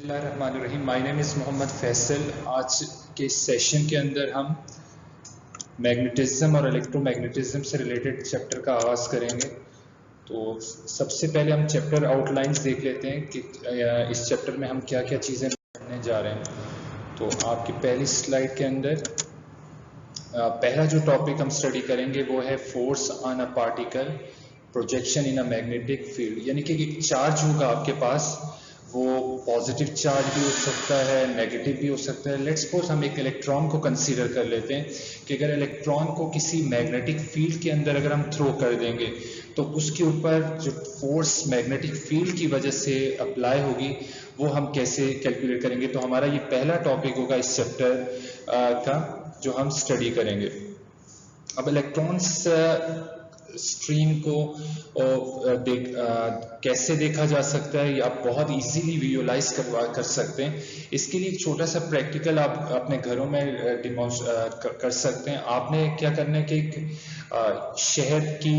बिस्मिल्लाहिर्रहमानिर्रहीम। My name is Mohammad Faisal. आज के सेशन के अंदर हम मैग्नेटिज्म और इलेक्ट्रोमैग्नेटिज्म से रिलेटेड चैप्टर का आगाज़ करेंगे। तो सबसे पहले हम चैप्टर आउटलाइंस देख लेते हैं कि इस चैप्टर में हम क्या क्या चीज़ें पढ़ने जा रहे हैं। तो आपकी पहली स्लाइड के अंदर पहला जो टॉपिक हम स्टडी करेंगे वो है force on a particle projection in a magnetic field. यानी कि एक चार्ज होगा आपके पास, वो पॉजिटिव चार्ज भी हो सकता है, नेगेटिव भी हो सकता है। लेट्स सपोज हम एक इलेक्ट्रॉन को कंसीडर कर लेते हैं कि अगर इलेक्ट्रॉन को किसी मैग्नेटिक फील्ड के अंदर अगर हम थ्रो कर देंगे तो उसके ऊपर जो फोर्स मैग्नेटिक फील्ड की वजह से अप्लाई होगी वो हम कैसे कैलकुलेट करेंगे। तो हमारा ये पहला टॉपिक होगा इस चैप्टर का जो हम स्टडी करेंगे। अब इलेक्ट्रॉन्स स्ट्रीम को कैसे देखा जा सकता है, आप बहुत इजीली विजुअलाइज कर सकते हैं। इसके लिए एक छोटा सा प्रैक्टिकल आप अपने घरों में कर सकते हैं। आपने क्या करना है कि एक शहद की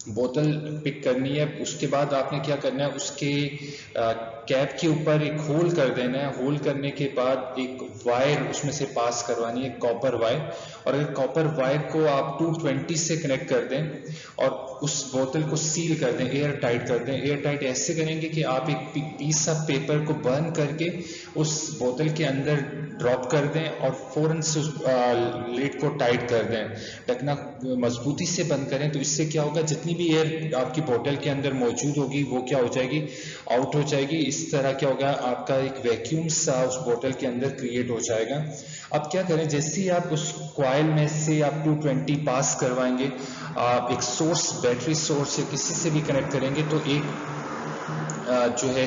बोतल पिक करनी है। उसके बाद आपने क्या करना है, उसके कैप के ऊपर एक होल कर देना है। होल करने के बाद एक वायर उसमें से पास करवानी है, कॉपर वायर। और अगर कॉपर वायर को आप 220 से कनेक्ट कर दें और उस बोतल को सील कर दें, एयर टाइट कर दें। एयर टाइट ऐसे करेंगे कि आप एक पीस ऑफ पेपर को बर्न करके उस बोतल के अंदर ड्रॉप कर दें और फौरन से उस लिड को टाइट कर दें। ढकना मजबूती से बंद करें। तो इससे क्या होगा, जितनी भी एयर आपकी बोतल के अंदर मौजूद होगी वो क्या हो जाएगी, आउट हो जाएगी। इस तरह क्या होगा, आपका एक वैक्यूम सा उस बोतल के अंदर क्रिएट हो जाएगा। अब क्या करें, जैसे ही आप उस कॉइल में से आप 220 पास करवाएंगे, आप एक सोर्स, बैटरी सोर्स या किसी से भी कनेक्ट करेंगे तो एक जो है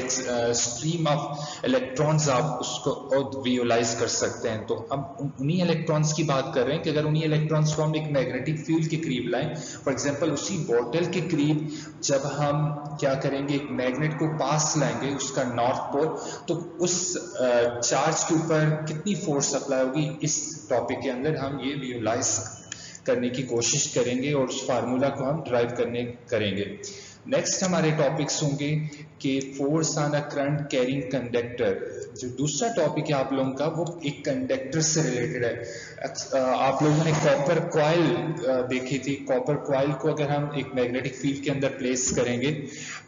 स्ट्रीम ऑफ इलेक्ट्रॉन्स आप उसको विजुअलाइज कर सकते हैं। तो अब उन्हीं इलेक्ट्रॉन्स की बात कर रहे हैं कि अगर उन्हीं इलेक्ट्रॉन्स को हम एक मैग्नेटिक फील्ड के करीब लाएं, फॉर एग्जांपल उसी बॉटल के करीब जब हम क्या करेंगे, एक मैग्नेट को पास लाएंगे उसका नॉर्थ पोल, तो उस चार्ज के ऊपर कितनी फोर्स अप्लाई होगी, इस टॉपिक के अंदर हम ये विजुअलाइज करने की कोशिश करेंगे और उस फार्मूला को हम ड्राइव करेंगे। नेक्स्ट हमारे टॉपिक्स होंगे कि force on a current carrying conductor. जो दूसरा टॉपिक है आप लोगों का वो एक कंडक्टर से रिलेटेड है। आप लोगों ने कॉपर कॉइल देखी थी। कॉपर कॉइल को अगर हम एक मैग्नेटिक फील्ड के अंदर प्लेस करेंगे,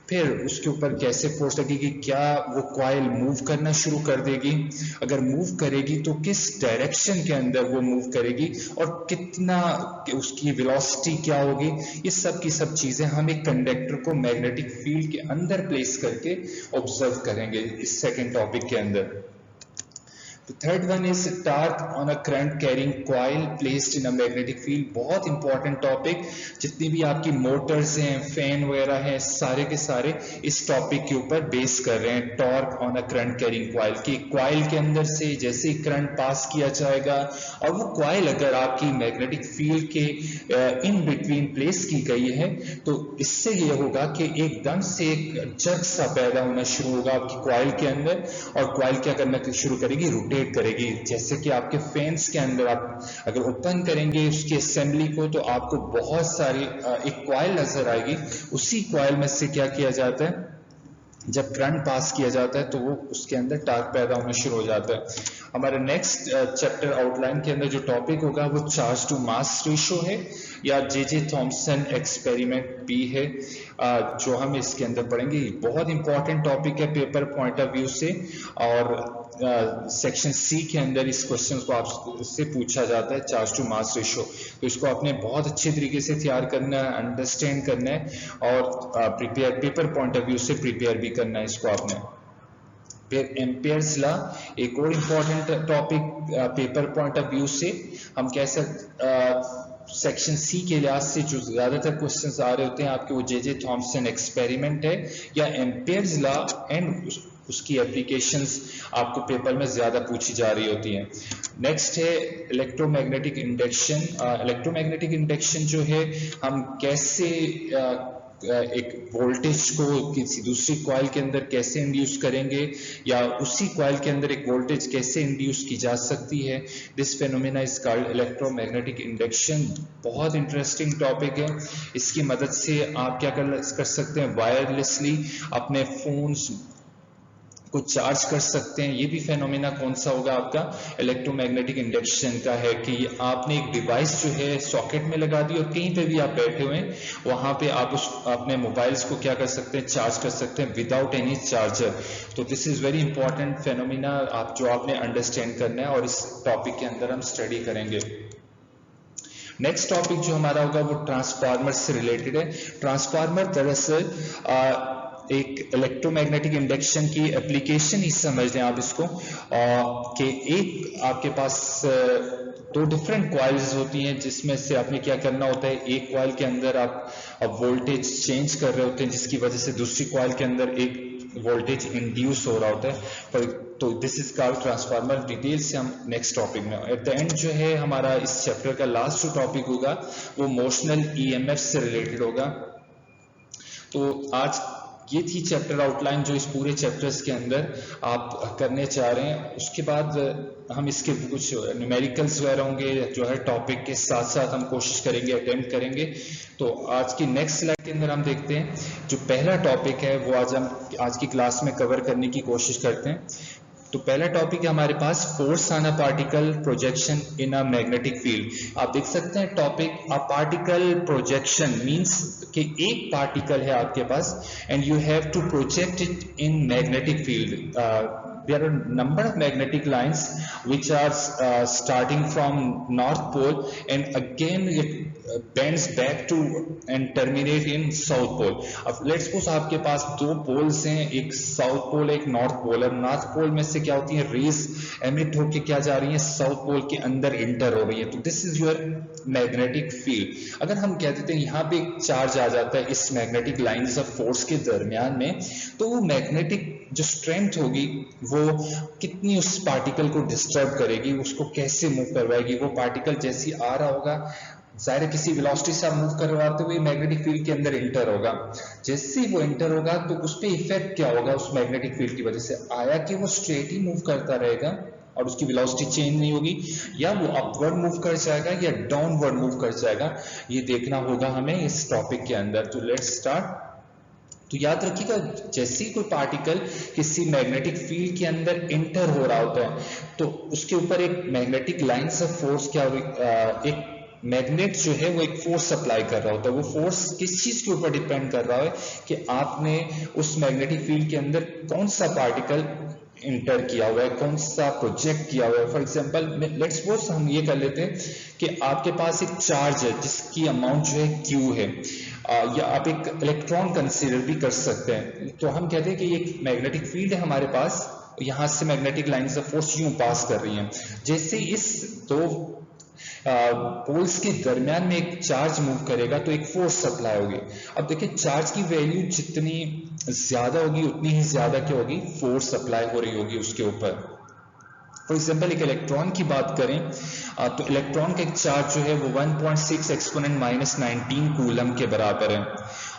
फिर उसके ऊपर कैसे फोर्स लगेगी, क्या वो कॉइल मूव करना शुरू कर देगी, अगर मूव करेगी तो किस डायरेक्शन के अंदर वो मूव करेगी और कितना उसकी वेलोसिटी क्या होगी, ये सब की सब चीजें हम एक कंडक्टर को मैग्नेटिक फील्ड के अंदर प्लेस करके ऑब्जर्व करेंगे इस सेकंड टॉपिक के अंदर। The third one is torque on a current carrying coil placed in a magnetic field। बहुत इंपॉर्टेंट टॉपिक। जितनी भी आपकी मोटर्स हैं, फैन वगैरह हैं, सारे के सारे इस टॉपिक के ऊपर बेस कर रहे हैं। Torque on a current carrying coil, कि कॉइल के अंदर से जैसे ही करंट पास किया जाएगा और वो कॉइल अगर आपकी मैग्नेटिक फील्ड के इन बिटवीन प्लेस की गई है तो इससे ये होगा कि एकदम से एक जर्क सा पैदा होना शुरू होगा आपकी कॉइल के अंदर, और कॉइल क्या करना शुरू करेगी, रोटेट करेगी। जैसे कि आपके फैंस के अंदर आप अगर ओपन करेंगे उसकी असेंबली को तो आपको बहुत सारी एक कॉइल नजर आएगी। उसी कॉइल में से क्या किया जाता है, जब करंट पास किया जाता है तो वो उसके अंदर टार्क पैदा होना शुरू हो जाता है। हमारे नेक्स्ट चैप्टर आउटलाइन के अंदर जो टॉपिक होगा वो चार्ज टू मास रेशो है या जे थॉम्सन एक्सपेरिमेंट भी है, जो हम इसके अंदर पढ़ेंगे। बहुत इंपॉर्टेंट टॉपिक है पेपर पॉइंट ऑफ व्यू से, और सेक्शन सी के अंदर इस क्वेश्चन को आपसे पूछा जाता है, चार्ज टू मास रेशो। तो इसको आपने बहुत अच्छे तरीके से तैयार करना है, अंडरस्टैंड करना है और prepare, paper point of view से प्रिपेयर भी करना है इसको आपने। फिर एम्पियर्स लॉ एक और important topic paper point of view से। हम कह सकते सेक्शन सी के लिहाज से जो ज्यादातर क्वेश्चंस आ रहे होते हैं आपके, वो जे थॉम्सन एक्सपेरिमेंट है या एम्पियर्स लॉ एंड उसकी एप्लीकेशंस आपको पेपर में ज्यादा पूछी जा रही होती हैं। नेक्स्ट है इलेक्ट्रोमैग्नेटिक इंडक्शन। इलेक्ट्रोमैग्नेटिक इंडक्शन जो है, हम कैसे एक वोल्टेज को किसी दूसरी कॉइल के अंदर कैसे इंड्यूस करेंगे, या उसी कॉइल के अंदर एक वोल्टेज कैसे इंड्यूस की जा सकती है। This phenomena is called electromagnetic induction. बहुत इंटरेस्टिंग टॉपिक है। इसकी मदद से आप क्या कर सकते हैं, वायरलेसली अपने फोन्स को चार्ज कर सकते हैं। ये भी फेनोमेना कौन सा होगा आपका, इलेक्ट्रोमैग्नेटिक इंडक्शन का है कि आपने एक डिवाइस जो है सॉकेट में लगा दी और कहीं पे भी आप बैठे हुए हैं वहां पे आप उस अपने मोबाइल्स को क्या कर सकते हैं, चार्ज कर सकते हैं विदाउट एनी चार्जर। तो this is very important phenomena आप जो आपने अंडरस्टैंड करना है और इस टॉपिक के अंदर हम स्टडी करेंगे। नेक्स्ट टॉपिक जो हमारा होगा वो ट्रांसफार्मर से रिलेटेड है। ट्रांसफार्मर दरअसल एक इलेक्ट्रोमैग्नेटिक इंडक्शन की एप्लीकेशन ही समझ लें आप इसको, कि एक आपके पास दो डिफरेंट कॉइल्स होती हैं जिसमें से आपने क्या करना होता है, एक कॉइल के अंदर आप वोल्टेज चेंज कर रहे होते हैं जिसकी वजह से दूसरी कॉइल के अंदर एक वोल्टेज इंड्यूस हो रहा होता है। तो this is called transformer. Detail से हम नेक्स्ट टॉपिक में, एट द एंड जो है हमारा इस चैप्टर का लास्ट जो टॉपिक होगा वो मोशनल ईएमएफ से रिलेटेड होगा। तो आज ये थी चैप्टर आउटलाइन जो इस पूरे चैप्टर्स के अंदर आप करने चाह रहे हैं। उसके बाद हम इसके कुछ न्यूमेरिकल्स वगैरह होंगे जो है टॉपिक के साथ साथ हम कोशिश करेंगे अटेम्प्ट करेंगे। तो आज की नेक्स्ट स्लाइड के अंदर हम देखते हैं जो पहला टॉपिक है वो आज की क्लास में कवर करने की कोशिश करते हैं। तो पहला टॉपिक है हमारे पास force on a particle projection in a magnetic field. आप देख सकते हैं topic a particle projection means कि एक पार्टिकल है आपके पास and you have to project it in magnetic field. There are a number of magnetic lines which are starting from north pole and again it bends back to and terminate in south pole. अब let's suppose आपके पास दो poles हैं, एक south pole एक north pole. अब north pole में से क्या होती है, रेज एमिट होके क्या जा रही है, साउथ पोल के अंदर इंटर हो रही है। तो this is your magnetic field. अगर हम कह देते हैं यहाँ पे एक चार्ज आ जाता है इस मैग्नेटिक लाइंस ऑफ फोर्स के दरमियान में, तो वो मैग्नेटिक जो स्ट्रेंथ होगी वो कितनी उस पार्टिकल को डिस्टर्ब करेगी, उसको कैसे मूव करवाएगी। वो पार्टिकल जैसी आ रहा होगा, जाहिर है किसी वेलोसिटी से आप मूव करवाते हुए मैग्नेटिक फील्ड के अंदर इंटर होगा। जैसे ही वो इंटर होगा तो उस पर इफेक्ट क्या होगा उस मैग्नेटिक फील्ड की वजह से, आया कि वो स्ट्रेट ही मूव करता रहेगा और उसकी वेलोसिटी चेंज नहीं होगी, या वो अपवर्ड मूव कर जाएगा या डाउनवर्ड मूव कर जाएगा, ये देखना होगा हमें इस टॉपिक के अंदर। तो लेट्स स्टार्ट। तो याद रखिएगा जैसे ही कोई पार्टिकल किसी मैग्नेटिक फील्ड के अंदर इंटर हो रहा होता है तो उसके ऊपर एक मैग्नेटिक लाइंस ऑफ फोर्स क्या एक मैग्नेट जो है वो एक फोर्स अप्लाई कर रहा होता है। वो फोर्स किस चीज के ऊपर डिपेंड कर रहा है कि आपने उस मैग्नेटिक फील्ड के अंदर कौन सा पार्टिकल इंटर किया हुआ है, कौन सा प्रोजेक्ट किया हुआ है। फॉर एग्जांपल लेट्स सपोज हम ये कर लेते हैं कि आपके पास एक चार्ज है जिसकी अमाउंट जो है Q है, या आप एक इलेक्ट्रॉन कंसीडर भी कर सकते हैं। तो हम कहते हैं कि ये एक मैग्नेटिक फील्ड है हमारे पास, यहाँ से मैग्नेटिक लाइंस ऑफ फोर्स यूं पास कर रही हैं। जैसे इस दो पोल्स के दरमियान में एक चार्ज मूव करेगा तो एक फोर्स अप्लाई होगी। अब देखिए चार्ज की वैल्यू जितनी ज्यादा होगी उतनी ही ज्यादा क्या होगी, फोर्स अप्लाई हो रही होगी उसके ऊपर। फॉर एग्जाम्पल एक इलेक्ट्रॉन की बात करें तो इलेक्ट्रॉन का एक चार्ज जो है वो 1.6 एक्सपोनेंट -19 कूलम के बराबर है।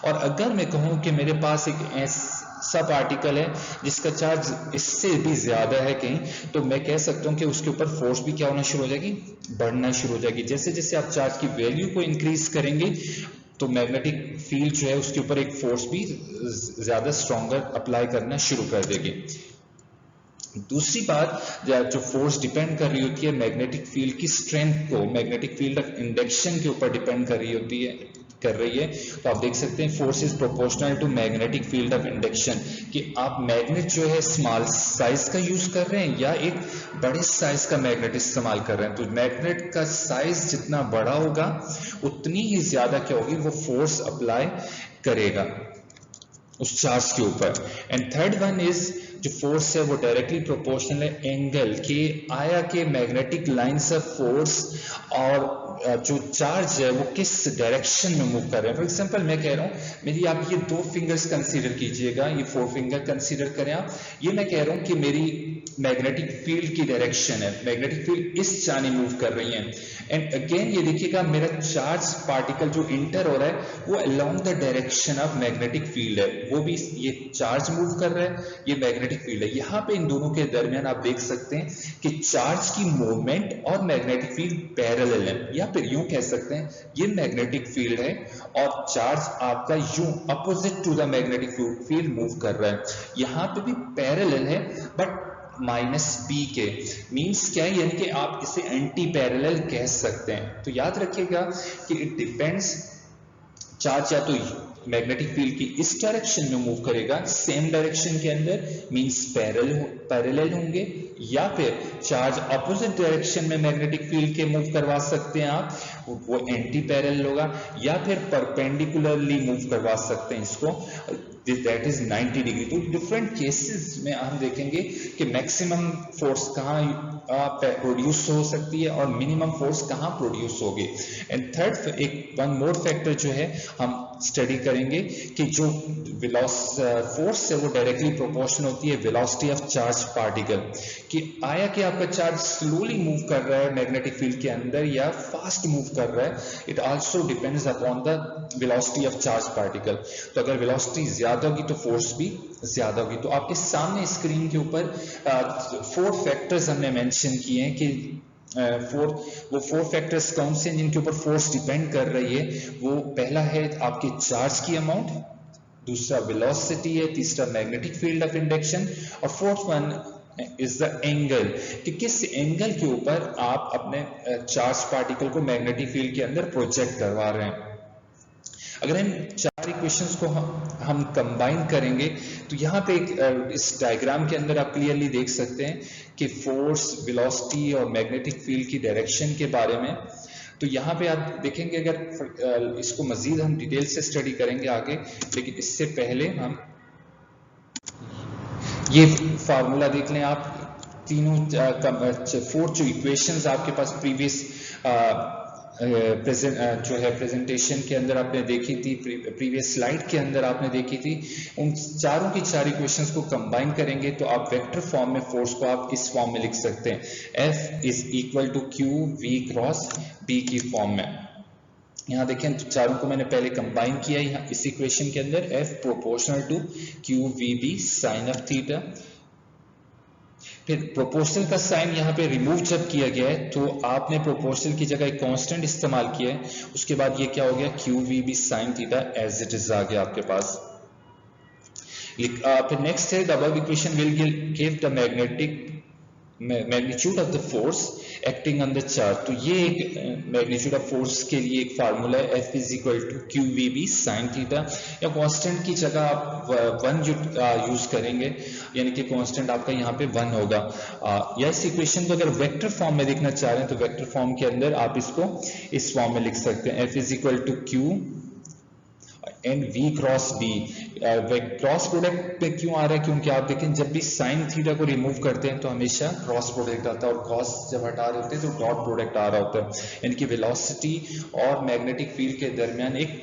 और अगर मैं कहूं कि मेरे पास एक ऐसा पार्टिकल है जिसका चार्ज इससे भी ज्यादा है कहीं, तो मैं कह सकता हूं कि उसके ऊपर फोर्स भी क्या होना शुरू हो जाएगी, बढ़ना शुरू हो जाएगी। जैसे जैसे आप चार्ज की वैल्यू को इंक्रीज करेंगे तो मैग्नेटिक फील्ड जो है उसके ऊपर एक फोर्स भी ज्यादा स्ट्रॉन्गर अप्लाई करना शुरू कर देगी। दूसरी बात जो फोर्स डिपेंड कर रही होती है मैग्नेटिक फील्ड की स्ट्रेंथ को, मैग्नेटिक फील्ड ऑफ इंडक्शन के ऊपर डिपेंड कर रही है। तो आप देख सकते हैं force is proportional to magnetic field of induction, कि आप मैग्नेट जो है स्मॉल साइज का यूज कर रहे हैं या एक बड़े साइज का मैग्नेट इस्तेमाल कर रहे हैं। तो मैग्नेट का साइज जितना बड़ा होगा उतनी ही ज्यादा क्या होगी, वो फोर्स अप्लाई करेगा उस चार्ज के ऊपर। एंड थर्ड वन इज जो फोर्स है वो डायरेक्टली प्रोपोर्शनल है एंगल के, आया के मैग्नेटिक लाइंस ऑफ फोर्स और जो चार्ज है वो किस डायरेक्शन में मूव कर रहे हैं। फॉर एग्जांपल मैं कह रहा हूं, मेरी आप ये दो फिंगर्स कंसीडर कीजिएगा, ये 4 फिंगर कंसीडर करें आप। ये मैं कह रहा हूं कि मेरी मैग्नेटिक फील्ड की डायरेक्शन है, मैग्नेटिक फील्ड इस जाने मूव कर रही है। एंड अगेन ये देखिएगा मेरा चार्ज पार्टिकल जो इंटर हो रहा है वो along the direction of magnetic field है, वो भी ये चार्ज मूव कर रहा है, ये मैग्नेटिक फील्ड है। यहाँ पे इन दोनों के दरमियान आप देख सकते हैं कि चार्ज की मूवमेंट और मैग्नेटिक फील्ड पैरेलल है, या फिर यूं कह सकते हैं ये मैग्नेटिक फील्ड है और चार्ज आपका यूं opposite to the magnetic field move कर रहा है। यहाँ पे भी पैरेलल है बट -b के, मीन्स क्या है, यानी कि आप इसे एंटी पैरेलल कह सकते हैं। तो याद रखिएगा कि इट डिपेंड्स, चार्ज या तो मैग्नेटिक फील्ड की इस डायरेक्शन में मूव करेगा सेम डायरेक्शन के अंदर, मींस पैरेलल होंगे, या फिर चार्ज अपोजिट डायरेक्शन में मैग्नेटिक फील्ड के मूव करवा सकते हैं आप, वो एंटी पैरेलल होगा, या फिर परपेंडिकुलरली मूव करवा सकते हैं इसको, दैट इज 90 डिग्री। तो डिफरेंट केसेस में हम देखेंगे कि मैक्सिमम फोर्स कहाँ प्रोड्यूस हो सकती है और मिनिमम फोर्स कहाँ प्रोड्यूस होगी। एंड थर्ड एक वन मोर फैक्टर जो है हम स्टडी करेंगे कि जो फोर्स है वो डायरेक्टली प्रोपोर्शनल होती है वेलोसिटी ऑफ चार्ज पार्टिकल, कि आया कि आपका चार्ज स्लोली मूव कर रहा है मैग्नेटिक फील्ड के अंदर या फास्ट मूव कर रहा है, it also depends upon the velocity of charge particle. तो अगर वेलोसिटी ज्यादा होगी तो फोर्स भी ज्यादा होगी। तो आपके सामने स्क्रीन के ऊपर 4 फैक्टर्स हमने मेंशन किए हैं कि वो 4 फैक्टर्स कौन से हैं जिनके ऊपर फोर्स डिपेंड कर रही है। वो पहला है आपके चार्ज की अमाउंट, दूसरा वेलोसिटी है, तीसरा मैग्नेटिक फील्ड ऑफ इंडक्शन, और fourth one is the angle, कि किस एंगल के ऊपर आप अपने चार्ज पार्टिकल को मैग्नेटिक फील्ड के अंदर प्रोजेक्ट करवा रहे हैं। अगर इन 4 इक्वेशंस को हम कंबाइन करेंगे तो यहाँ पे इस डायग्राम के अंदर आप क्लियरली देख सकते हैं कि फोर्स, वेलोसिटी और मैग्नेटिक फील्ड की डायरेक्शन के बारे में। तो यहाँ पे आप देखेंगे, अगर इसको मजीद हम डिटेल से स्टडी करेंगे आगे, लेकिन इससे पहले हम ये फार्मूला देख लें। आप तीनों 4 जो इक्वेशंस आपके पास प्रीवियस जो है प्रेजेंटेशन के अंदर आपने देखी थी, प्रीवियस स्लाइड के अंदर आपने देखी थी, उन चारों की 4 इक्वेशंस को कंबाइन करेंगे तो आप वेक्टर फॉर्म में फोर्स को आप इस फॉर्म में लिख सकते हैं, F is equal to Q V cross B की फॉर्म में। यहाँ देखें चारों को मैंने पहले कंबाइन किया यहाँ इस इक्वेशन के अंदर, F proportional to Q V B sine of theta. फिर प्रोपोर्शनल का साइन यहाँ पे रिमूव जब किया गया है तो आपने प्रोपोर्शनल की जगह एक कांस्टेंट इस्तेमाल किया है, उसके बाद ये क्या हो गया, q we B sign theta as it is आ गया आपके पास। फिर नेक्स्ट है the above equation will give the magnitude of the force acting on the charge. तो ये एक मैग्नीट्यूड ऑफ फोर्स के लिए एक फार्मूला है, F is equal to Q we B sign theta, या कांस्टेंट की जगह आप 1 यूज करेंगे, यानी कि कांस्टेंट आपका यहाँ पे 1 होगा। या इस इक्वेशन को अगर वेक्टर फॉर्म में देखना चाह रहे हैं तो वेक्टर फॉर्म के अंदर आप इसको इस फॉर्म में लिख सकते हैं, F is equal to Q and V cross B। Cross product पे क्यों आ रहा है, क्योंकि आप देखें जब भी साइन थीटा को रिमूव करते हैं तो हमेशा क्रॉस प्रोडक्ट आता है, और क्रॉस जब हटा रहे होते हैं तो डॉट प्रोडक्ट आ रहा होता है, यानी कि वेलोसिटी और मैग्नेटिक फील्ड के दरमियान एक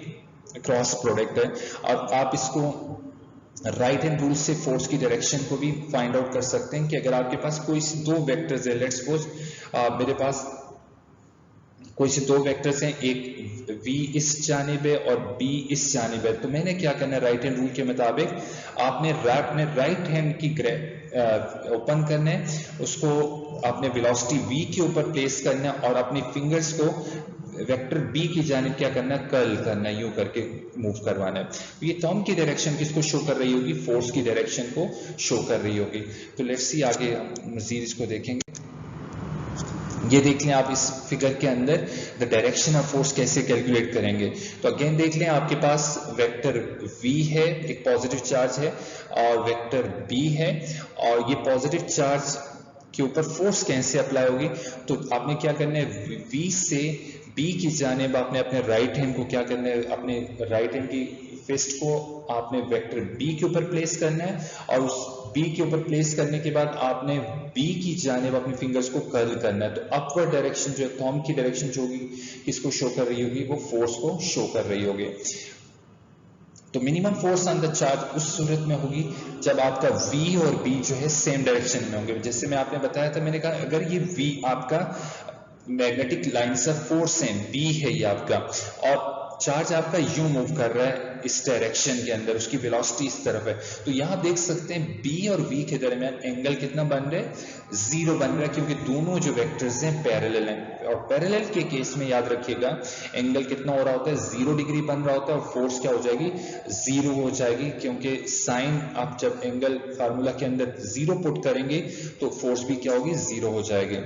क्रॉस प्रोडक्ट है। और आप इसको राइट हैंड रूल से फोर्स की डायरेक्शन को भी फाइंड आउट कर सकते हैं कि अगर आपके पास कोई 2 वेक्टर्स है, लेट्स सपोज मेरे पास कोई से 2 वेक्टर्स हैं, एक v इस जानिब है और b इस जानिब है, तो मैंने क्या करना है, राइट हैंड रूल के मुताबिक आपने राइट हैंड की ओपन करना है, उसको आपने वेलोसिटी v के ऊपर प्लेस करना है और अपनी फिंगर्स को वेक्टर b की जानिब क्या करना है, कर्ल करना है, यूं करके मूव करवाना है। तो ये थंब की डायरेक्शन किसको शो कर रही होगी, फोर्स की डायरेक्शन को शो कर रही होगी। तो लेट्स सी आगे हम मजीद इसको देखेंगे। ये देख लें आप इस फिगर के अंदर द डायरेक्शन ऑफ फोर्स कैसे कैलकुलेट करेंगे। तो अगेन देख लें आपके पास वेक्टर v है, एक पॉजिटिव चार्ज है, और वेक्टर b है, और ये पॉजिटिव चार्ज के ऊपर फोर्स कैसे अप्लाई होगी। तो आपने क्या करना है, v से b की जानिब आपने अपने राइट हैंड को क्या करना है, अपने राइट हैंड की फिस्ट को आपने वेक्टर b के ऊपर प्लेस करना है, और उस b के ऊपर प्लेस करने के बाद आपने b की जानिब अपनी फिंगर्स को कर्ल करना है। तो अपवर्ड डायरेक्शन जो है, थंब की डायरेक्शन जो होगी किसको शो कर रही होगी, वो फोर्स को शो कर रही होगी। तो minimum force on the charge उस सूरत में होगी जब आपका V और B जो है सेम डायरेक्शन में होंगे। जैसे मैं आपने बताया था, मैंने कहा अगर ये V आपका मैग्नेटिक लाइंस ऑफ फोर्स है, B है ये आपका, और चार्ज आपका यूं मूव कर रहा है इस डायरेक्शन के अंदर, उसकी वेलोसिटी इस तरफ है, तो यहां देख सकते हैं B और V के दरमियान एंगल कितना बन रहा है, 0 बन रहा है, क्योंकि दोनों जो वेक्टर्स हैं पैरेलल हैं। और पैरेलल के केस में याद रखिएगा एंगल कितना हो रहा होता है, 0 डिग्री बन रहा होता है, और फोर्स क्या हो जाएगी, 0 हो जाएगी, क्योंकि साइन आप जब एंगल फार्मूला के अंदर 0 पुट करेंगे तो फोर्स भी क्या होगी, 0 हो जाएगी।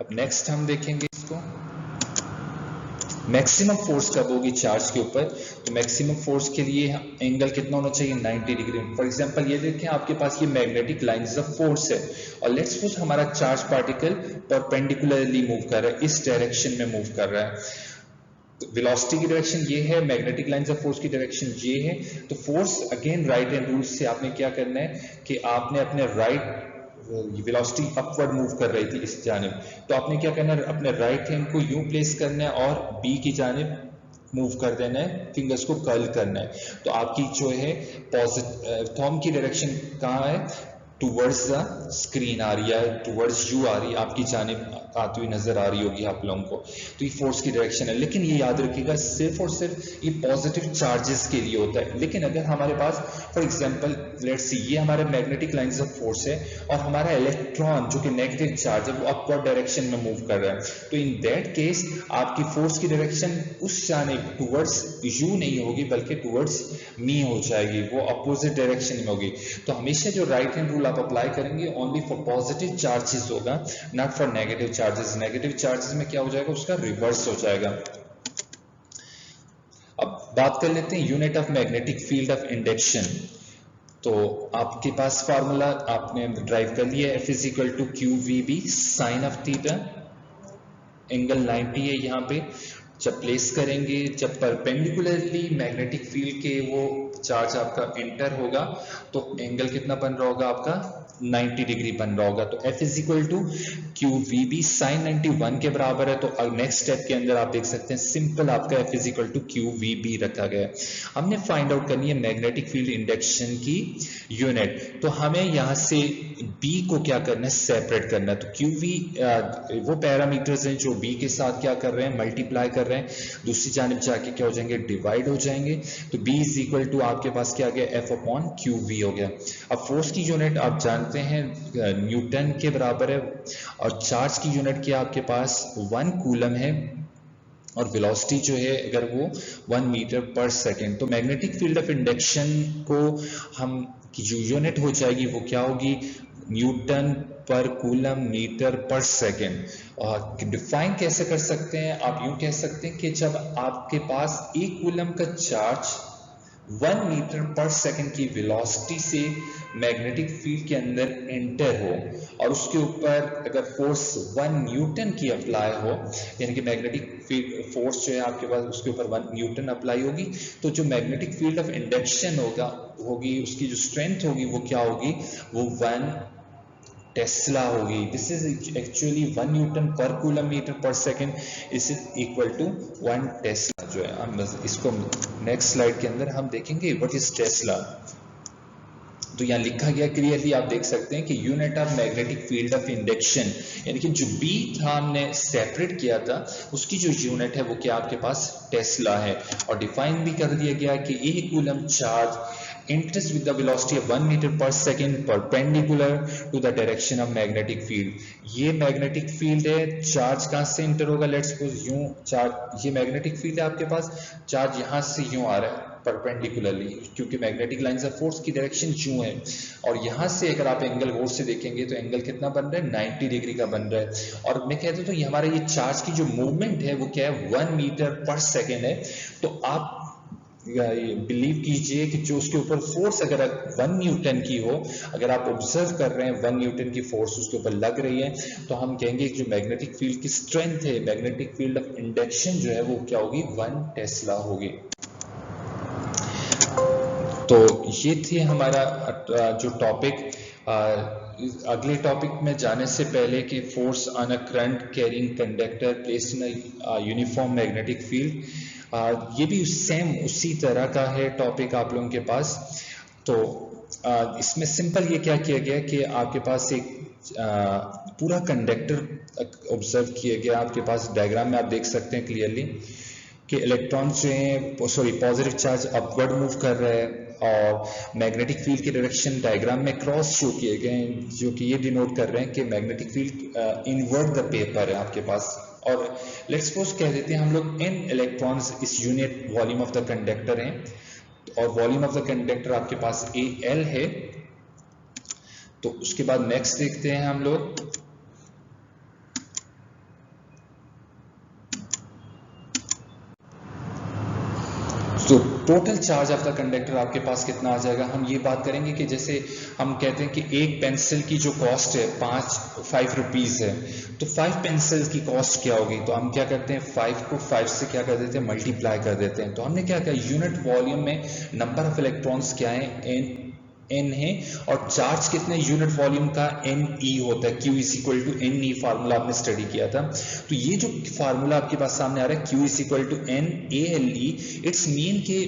अब नेक्स्ट हम देखेंगे इसको, मैक्सिमम फोर्स कब होगी चार्ज के ऊपर। तो मैक्सिमम फोर्स के लिए एंगल कितना होना चाहिए, 90 डिग्री। फॉर एग्जांपल ये देखें, आपके पास ये मैग्नेटिक लाइंस ऑफ फोर्स है, और लेट्स सपोज हमारा चार्ज पार्टिकल परपेंडिकुलरली मूव कर रहा है, इस डायरेक्शन में मूव कर रहा है। वेलोसिटी की डायरेक्शन ये है, मैग्नेटिक लाइंस ऑफ फोर्स की डायरेक्शन ये है। तो force again right hand rule से आपने क्या करना है कि आपने अपने राइट, वेलोसिटी अपवर्ड मूव कर रही थी इस जानिब, तो आपने क्या करना है, अपने राइट हैंड को यूं प्लेस करना है और बी की जानिब मूव कर देना है, फिंगर्स को कर्ल करना है। तो आपकी जो है पॉजिटिव थंब की डायरेक्शन कहाँ है, टूवर्ड्स द स्क्रीन आ रही है, टूवर्ड्स यू आ रही है, आपकी जानिब आती हुई नजर आ रही होगी आप लोगों को। तो ये फोर्स की डायरेक्शन है, लेकिन ये याद रखिएगा सिर्फ और सिर्फ ये पॉजिटिव चार्जेस के लिए होता है। लेकिन अगर हमारे पास फॉर एग्जांपल लेट्स सी ये हमारे मैग्नेटिक लाइंस ऑफ फोर्स है, और हमारा इलेक्ट्रॉन जो कि नेगेटिव चार्ज है वो अपवर्ड डायरेक्शन में मूव कर रहा है, तो इन दैट केस आपकी फोर्स की डायरेक्शन उस जानिब टूवर्ड्स यू नहीं होगी, बल्कि टूवर्ड्स मी हो जाएगी, वो अपोजिट डायरेक्शन में होगी। तो हमेशा जो राइट हैंड रूल आप अप्लाई करेंगे ओनली फॉर पॉजिटिव चार्जेस होगा, not for negative charges. Negative charges में क्या हो जाएगा, उसका रिवर्स हो जाएगा। अब बात कर लेते हैं unit of magnetic field of induction. तो आपके पास फार्मूला आपने ड्राइव कर लिया, F is equal to Q we B sine of theta, angle 90 है यहाँ पे। जब प्लेस करेंगे, जब परपेंडिकुलरली मैग्नेटिक फील्ड के वो चार्ज आपका एंटर होगा, तो एंगल कितना बन रहा होगा आपका, 90 डिग्री बन रहा होगा। तो F is equal to Q we B sine 91 के बराबर है। तो नेक्स्ट स्टेप के अंदर आप देख सकते हैं सिंपल आपका F is equal to Q we B रखा गया है। हमने फाइंड आउट करनी है मैग्नेटिक फील्ड इंडक्शन की यूनिट। तो हमें यहाँ से B को क्या करना है, सेपरेट करना है। तो क्यू वी वो पैरामीटर्स हैं जो B के साथ क्या कर रहे हैं, मल्टीप्लाई कर रहे हैं, दूसरी जानिब जाके क्या हो जाएंगे, डिवाइड हो जाएंगे। तो B इज इक्वल टू आपके पास क्या आ गया, F अपॉन क्यू वी हो गया। अब फोर्स की यूनिट आप जानते हैं न्यूटन के बराबर है, और चार्ज की यूनिट क्या आपके पास 1 कूलम है, और वेलोसिटी जो है अगर वो 1 मीटर पर सेकेंड। तो मैग्नेटिक फील्ड ऑफ इंडक्शन को हम की जो यूनिट हो जाएगी वो क्या होगी, न्यूटन पर कूलम मीटर पर सेकेंड। और डिफाइन कैसे कर सकते हैं, आप यूं कह सकते हैं कि जब आपके पास 1 कूलम का चार्ज 1 मीटर पर सेकेंड की वेलोसिटी से मैग्नेटिक फील्ड के अंदर एंटर हो, और उसके ऊपर अगर फोर्स 1 न्यूटन की अप्लाई हो, यानी कि मैग्नेटिक फील्ड फोर्स जो है आपके पास उसके ऊपर 1 न्यूटन अप्लाई होगी, तो जो मैग्नेटिक फील्ड ऑफ इंडक्शन होगी उसकी जो स्ट्रेंथ होगी वो क्या होगी, वो 1 टेस्ला होगी। दिस इज एक्चुअली 1 न्यूटन पर कूलम मीटर पर सेकेंड, इस इज इक्वल टू 1 टेस्ला जो है। हम इसको नेक्स्ट स्लाइड के अंदर हम देखेंगे व्हाट इज टेस्ला। तो यहाँ लिखा गया क्लियरली, आप देख सकते हैं कि unit of magnetic field of induction, यानी कि जो बी था हमने सेपरेट किया था उसकी जो यूनिट है वो क्या आपके पास टेस्ला है। और डिफाइन भी कर दिया गया कि 1 coulomb charge enters with the velocity of 1 meter per second perpendicular to the direction of magnetic field। ये मैग्नेटिक फील्ड है, चार्ज कहां से एंटर होगा, लेट्स सपोज यूं चार्ज, ये मैग्नेटिक फील्ड है आपके पास, चार्ज यहां से यूं आ रहा है परपेंडिकुलरली, क्योंकि मैग्नेटिक लाइंस ऑफ फोर्स की डायरेक्शन यूं है, और यहां से अगर आप एंगल गौर से देखेंगे तो एंगल कितना बन रहा है, 90 डिग्री का बन रहा है। और मैं कहता हूं तो ये हमारा ये चार्ज की जो मूवमेंट है वो क्या है, 1 मीटर पर सेकेंड है। तो आप बिलीव कीजिए कि जो उसके ऊपर फोर्स अगर 1 न्यूटन की हो, अगर आप ऑब्जर्व कर रहे हैं 1 न्यूटन की फोर्स उसके ऊपर लग रही है, तो हम कहेंगे कि जो मैग्नेटिक फील्ड की स्ट्रेंथ है, मैग्नेटिक फील्ड ऑफ इंडक्शन जो है वो क्या होगी, 1 टेस्ला होगी। तो ये थी हमारा जो टॉपिक। अगले टॉपिक में जाने से पहले कि force on a current carrying conductor placed in a uniform magnetic field, ये भी सेम उसी तरह का है टॉपिक आप लोगों के पास। तो इसमें सिंपल ये क्या किया गया कि आपके पास एक पूरा कंडक्टर ऑब्जर्व किया गया। आपके पास डायग्राम में आप देख सकते हैं क्लियरली कि इलेक्ट्रॉन्स जो हैं, sorry positive charge upward move कर रहे हैं और मैग्नेटिक फील्ड के डायरेक्शन डायग्राम में क्रॉस शो किए गए हैं, जो कि ये डिनोट कर रहे हैं कि magnetic field inward the paper है आपके पास। और लेट्स सपोज कह देते हैं हम लोग n इलेक्ट्रॉन्स इस unit volume of the conductor हैं और वॉल्यूम ऑफ द कंडक्टर आपके पास AL है। तो उसके बाद नेक्स्ट देखते हैं हम लोग, तो total charge of the conductor आपके पास कितना आ जाएगा। हम ये बात करेंगे कि जैसे हम कहते हैं कि एक पेंसिल की जो कॉस्ट है 5 रुपीज है, तो 5 पेंसिल की कॉस्ट क्या होगी। तो हम क्या करते हैं 5 को 5 से क्या कर देते हैं मल्टीप्लाई कर देते हैं। तो हमने क्या किया, यूनिट वॉल्यूम में नंबर ऑफ इलेक्ट्रॉन्स क्या है n है और चार्ज कितने यूनिट वॉल्यूम का Ne होता है, Q is equal to Ne, formula आपने स्टडी किया था। तो ये जो फार्मूला आपके पास सामने आ रहा है Q is equal to NaLe, it's mean कि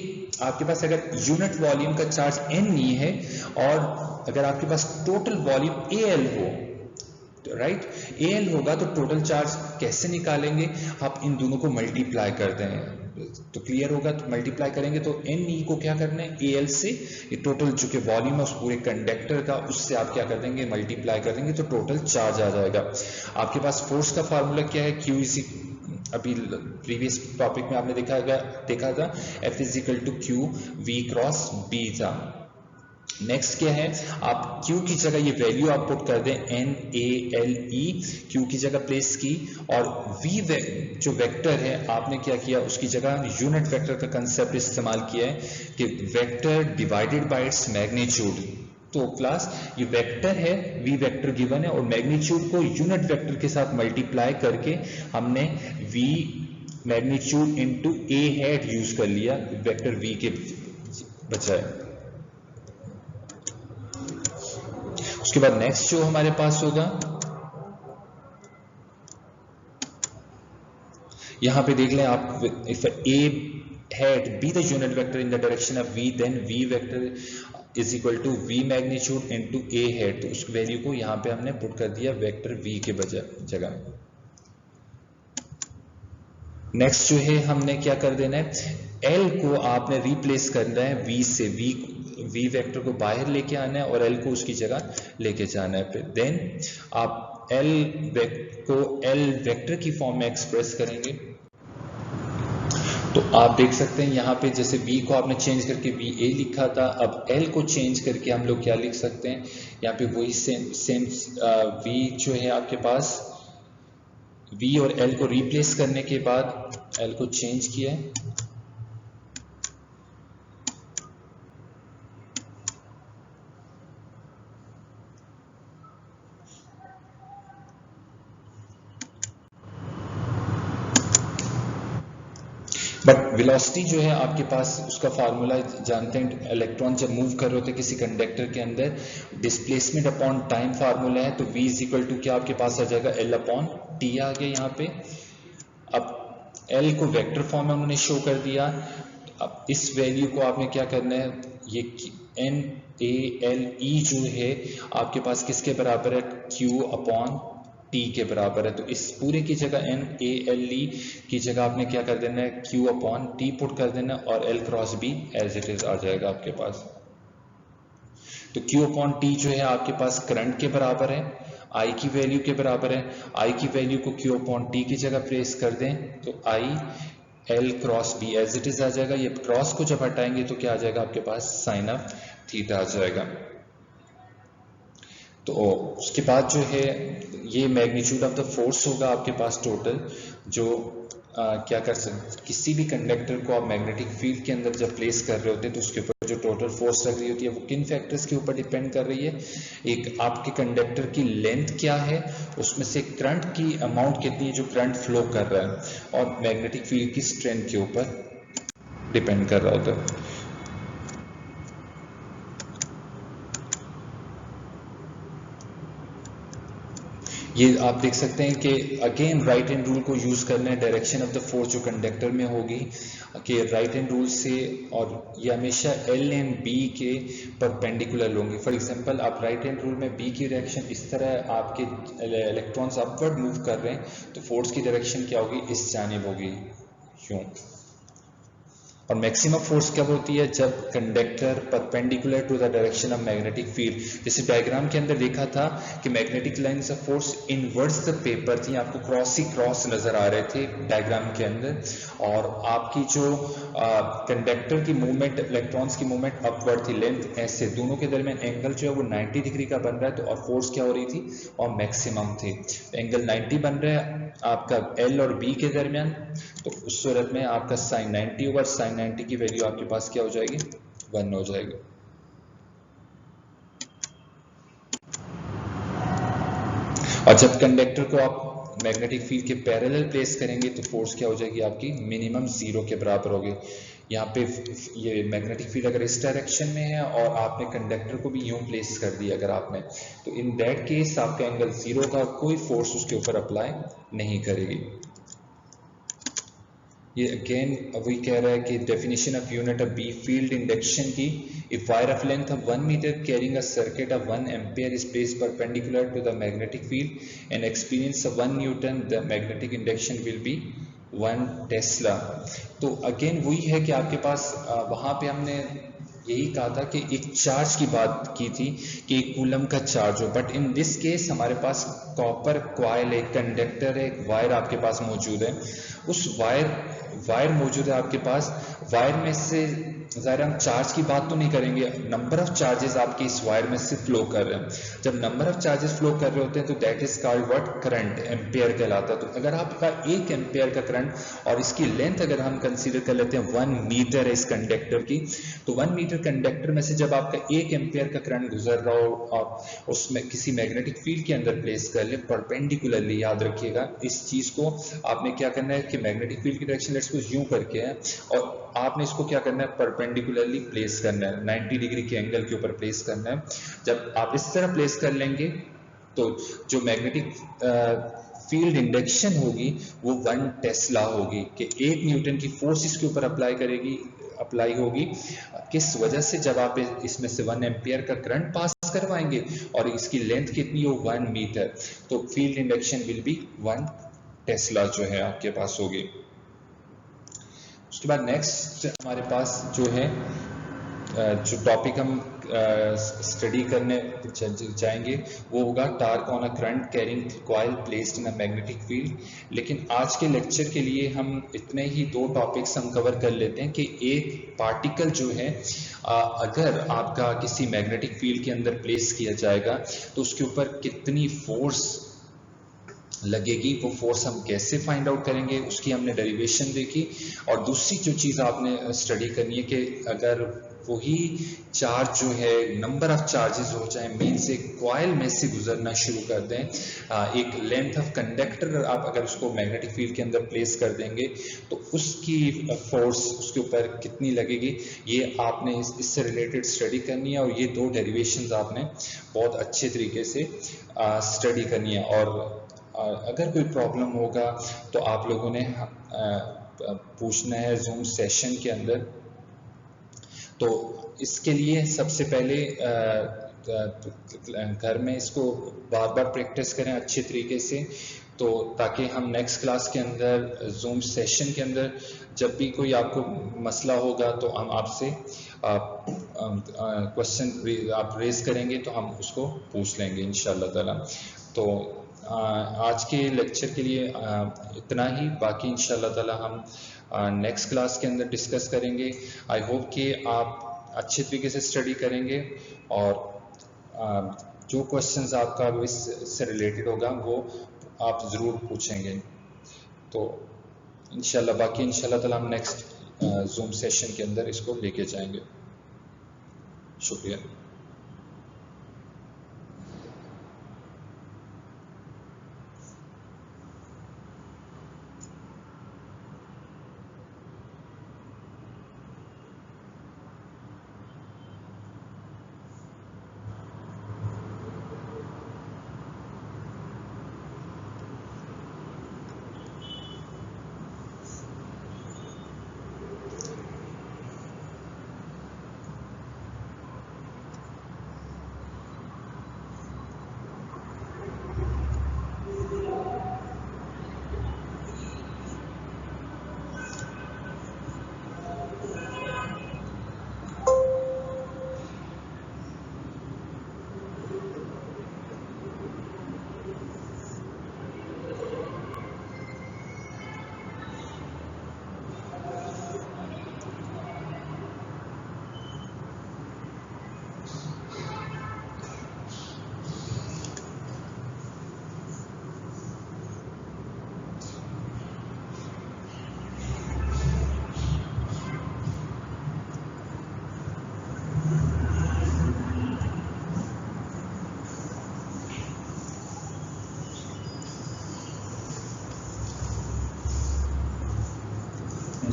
आपके पास अगर यूनिट वॉल्यूम का चार्ज Ne है और अगर आपके पास टोटल वॉल्यूम Al हो, राइट Al होगा, तो टोटल चार्ज कैसे निकालेंगे, आप इन दोनों को मल्टीप्लाई करते हैं तो क्लियर होगा। तो मल्टीप्लाई करेंगे तो Ne को क्या करना है Al से, ये टोटल जो कि वॉल्यूम है उस पूरे कंडक्टर का, उससे आप क्या कर देंगे मल्टीप्लाई कर देंगे तो टोटल चार्ज आ जाएगा। आपके पास फोर्स का फार्मूला क्या है, Q इज, अभी प्रीवियस टॉपिक में आपने देखा था F is equal to Q V cross B था। नेक्स्ट क्या है, आप Q की जगह ये वैल्यू आप पुट कर दें NaLe, Q की जगह प्लेस की, और V जो वेक्टर है आपने क्या किया, उसकी जगह यूनिट वेक्टर का कंसेप्ट इस्तेमाल किया है कि vector divided by its magnitude. तो क्लास ये वेक्टर है, V वेक्टर गिवन है और मैग्नीट्यूड को यूनिट वेक्टर के साथ मल्टीप्लाई करके हमने V magnitude into A hat use कर लिया वेक्टर V के बजाय। उसके बाद नेक्स्ट जो हमारे पास होगा, यहां पे देख लें आप, if A hat be the unit vector in the direction of V, then V vector is equal to V magnitude into A hat। तो उस वैल्यू को यहां पे हमने पुट कर दिया वेक्टर V के जगह। नेक्स्ट जो है हमने क्या कर देना है, L को आपने रिप्लेस करना है V से, V वेक्टर को बाहर लेके आना है और L को उसकी जगह लेके जाना है। फिर देन आप L को L वेक्टर की फॉर्म में एक्सप्रेस करेंगे। तो आप देख सकते हैं यहाँ पे जैसे V को आपने चेंज करके VA लिखा था, अब L को चेंज करके हम लोग क्या लिख सकते हैं, यहाँ पे वही सेम V जो है आपके पास, V और L को रिप्लेस करने के बाद L को चेंज किया है, बट वेलोसिटी जो है आपके पास उसका फार्मूला जानते हैं, इलेक्ट्रॉन जब मूव कर रहे होते हैं किसी कंडक्टर के अंदर, डिस्प्लेसमेंट अपॉन टाइम फार्मूला है। तो V इज इक्वल टू क्या आपके पास आ जाएगा L अपॉन T आ गया यहाँ पे। अब L को वेक्टर फॉर्म में उन्होंने शो कर दिया। अब इस वैल्यू को आपने क्या करना है, ये NaLe जो है आपके पास किसके बराबर है, Q अपॉन T के बराबर है। तो इस पूरे की जगह NaLe की जगह आपने क्या कर देना है, Q अपॉन T पुट कर देना और L cross B as it is आ जाएगा आपके पास। तो Q अपॉन T जो है आपके पास करंट के बराबर है, I की वैल्यू के बराबर है। I की वैल्यू को Q अपॉन T की जगह प्लेस कर दें तो I L cross B as it is आ जाएगा। ये क्रॉस को जब हटाएंगे तो क्या आ जाएगा आपके पास, साइन ऑफ थीटा आ जाएगा। तो उसके बाद जो है ये मैग्नीट्यूड ऑफ द फोर्स होगा आपके पास टोटल, जो क्या कर सकते, किसी भी कंडक्टर को आप मैग्नेटिक फील्ड के अंदर जब प्लेस कर रहे होते हैं तो उसके ऊपर जो टोटल फोर्स लग रही होती है वो किन फैक्टर्स के ऊपर डिपेंड कर रही है। एक आपके कंडक्टर की लेंथ क्या है, उसमें से करंट की अमाउंट कितनी है जो करंट फ्लो कर रहा है, और मैग्नेटिक फील्ड की स्ट्रेंथ के ऊपर डिपेंड कर रहा होता है। ये आप देख सकते हैं कि अगेन राइट हैंड रूल को यूज़ करना है, डायरेक्शन ऑफ द फोर्स जो कंडक्टर में होगी कि राइट हैंड रूल से, और ये हमेशा एल एंड बी के परपेंडिकुलर होंगी। फॉर एग्जांपल आप राइट हैंड रूल में बी की डायरेक्शन इस तरह, आपके इलेक्ट्रॉन्स अपवर्ड मूव कर रहे हैं तो फोर्स की डायरेक्शन क्या होगी, इस जानिब होगी, यूं। और मैक्सिमम फोर्स कब होती है, जब conductor perpendicular to the direction of magnetic field. जैसे डायग्राम के अंदर देखा था कि magnetic lines of force inverse the paper थी, आपको क्रॉस ही क्रॉस नजर आ रहे थे डायग्राम के अंदर, और आपकी जो कंडक्टर की मूवमेंट, इलेक्ट्रॉन्स की मूवमेंट अपवर्ड थी, लेंथ ऐसे, दोनों के दरमियान एंगल जो है वो 90 डिग्री का बन रहा है, तो और फोर्स क्या हो रही थी, और मैक्सिमम थी। एंगल 90 बन रहा है आपका एल और बी के दरमियान, तो उस सूरत में आपका साइन 90 ओवर साइन 90 की वैल्यू आपके पास क्या हो जाएगी, 1 हो जाएगी। और जब कंडक्टर को आप मैग्नेटिक फील्ड के पैरेलल प्लेस करेंगे तो फोर्स क्या हो जाएगी आपकी, मिनिमम 0 के बराबर होगी। यहाँ पे ये मैग्नेटिक फील्ड अगर इस डायरेक्शन में है और आपने कंडक्टर को भी यूं प्लेस कर दिया अगर आपने, तो इन दैट केस आपका एंगल 0 का, कोई फोर्स उसके ऊपर अप्लाई नहीं करेगी। ये अगेन वही कह रहा है कि definition of unit of B field induction की, if wire of length of 1 metre carrying a circuit of 1 ampere is placed perpendicular to the magnetic field and experience of 1 newton, the magnetic induction will be 1 tesla. तो again वही है कि आपके पास वहां पे हमने यही कहा था कि एक चार्ज की बात की थी कि एक कूलम का चार्ज हो, बट इन दिस केस हमारे पास कॉपर क्वाइल, एक कंडक्टर है, एक वायर आपके पास मौजूद है, उस वायर मौजूद है आपके पास, वायर में से ज़ाहिर हम चार्ज की बात तो नहीं करेंगे, नंबर ऑफ चार्जेस आपके इस वायर में से फ्लो कर रहे हैं। जब नंबर ऑफ चार्जेस फ्लो कर रहे होते हैं तो that is called what, current, ampere कहलाता है। तो अगर आपका 1 एम्पियर का करंट, और इसकी लेंथ अगर हम कंसीडर कर लेते हैं 1 मीटर है इस कंडक्टर की, तो 1 मीटर कंडक्टर में से जब आपका 1 एम्पियर का करंट गुजर रहा हो, आप उसमें किसी मैग्नेटिक फील्ड के अंदर प्लेस कर ले परपेंडिकुलरली, याद रखिएगा इस चीज को, आपने क्या करना है कि मैग्नेटिक फील्ड की डायरेक्शन लेट्स सपोज यूं करके है, और आपने इसको क्या करना है, परपेंडिकुलरली प्लेस करना है, 90 डिग्री के एंगल के ऊपर प्लेस करना है। जब आप इस तरह प्लेस कर लेंगे तो जो मैग्नेटिक फील्ड इंडक्शन होगी वो 1 टेस्ला होगी, कि 1 न्यूटन की फोर्स इसके ऊपर अप्लाई होगी। किस वजह से, जब आप इसमें से 1 एम्पियर का करंट पास करवाएंगे और इसकी लेंथ कितनी हो, 1 मीटर, तो field induction will be 1 Tesla जो है आपके पास होगी। उसके बाद नेक्स्ट हमारे पास जो है जो टॉपिक हम स्टडी करने जाएंगे वो होगा torque on a current carrying coil placed in a magnetic field. लेकिन आज के लेक्चर के लिए हम इतने ही 2 टॉपिक्स हम कवर कर लेते हैं कि एक पार्टिकल जो है अगर आपका किसी मैग्नेटिक फील्ड के अंदर प्लेस किया जाएगा तो उसके ऊपर कितनी फोर्स लगेगी, वो फोर्स हम कैसे फाइंड आउट करेंगे, उसकी हमने डेरिवेशन देखी। और दूसरी जो चीज़ आपने स्टडी करनी है कि अगर वही चार्ज जो है, नंबर ऑफ चार्जेस हो, चाहे मीन्स एक कॉइल में से गुजरना शुरू कर दें, एक लेंथ ऑफ कंडक्टर आप अगर उसको मैग्नेटिक फील्ड के अंदर प्लेस कर देंगे तो उसकी फोर्स उसके ऊपर कितनी लगेगी, ये आपने इससे रिलेटेड स्टडी करनी है, और ये 2 डेरिवेशंस आपने बहुत अच्छे तरीके से स्टडी करनी है। और अगर कोई प्रॉब्लम होगा तो आप लोगों ने पूछना है जूम सेशन के अंदर। तो इसके लिए सबसे पहले घर में इसको बार बार प्रैक्टिस करें अच्छे तरीके से, तो ताकि हम नेक्स्ट क्लास के अंदर जूम सेशन के अंदर जब भी कोई आपको मसला होगा तो हम आपसे क्वेश्चन आप रेज करेंगे तो हम उसको पूछ लेंगे इंशाल्लाह ताला। तो आज के लेक्चर के लिए इतना ही, बाकी इंशाल्लाह ताला हम नेक्स्ट क्लास के अंदर डिस्कस करेंगे। आई होप कि आप अच्छे तरीके से स्टडी करेंगे और जो क्वेश्चंस आपका इससे रिलेटेड होगा वो आप ज़रूर पूछेंगे। तो इंशाल्लाह बाकी इंशाल्लाह ताला हम नेक्स्ट जूम सेशन के अंदर इसको लेके जाएंगे। शुक्रिया।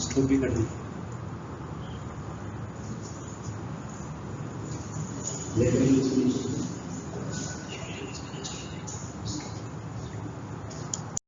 स्टोर भी कर दी। Let me use